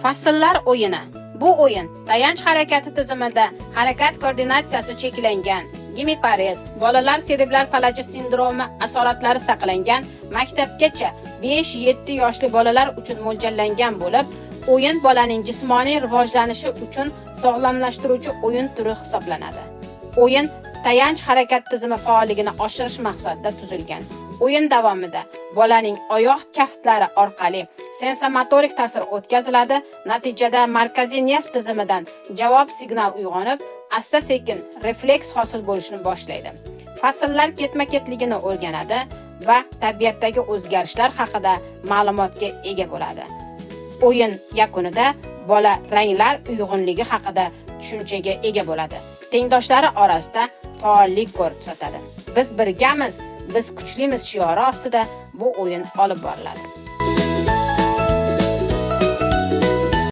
Fasllar o'yini. Bu o'yin tayanch harakati tizimida harakat koordinatsiyasi cheklangan, gemiparez, bolalar serebral falaji sindromi asoratlari saqlangan, maktabgacha 5-7 yoshli bolalar uchun mo'ljallangan bo'lib, o'yin bolaning jismoniy rivojlanishi uchun sog'lomlashtiruvchi o'yin turi hisoblanadi. O'yin tayanch harakat tizimi faolligini oshirish maqsadida tuzilgan. O'yin davomida bolaning oyoq kaftlari orqali sensomotorik ta'sir o'tkaziladi. Natijada markaziy nerv tizimidan javob signal uyg'onib, asta-sekin refleks hosil bo'lishni boshlaydi. Fasllar ketma-ketligini o'rganadi va tabiatdagi o'zgarishlar haqida ma'lumotga ega bo'ladi. O'yin yakunida bola ranglar uyg'unligi haqida tushunchaga ega bo'ladi. Tengdoshlari orasida faollik ko'rsatadi. Biz birgamiz, biz kuchlimiz shiori ostida bu o'yin olib boriladi.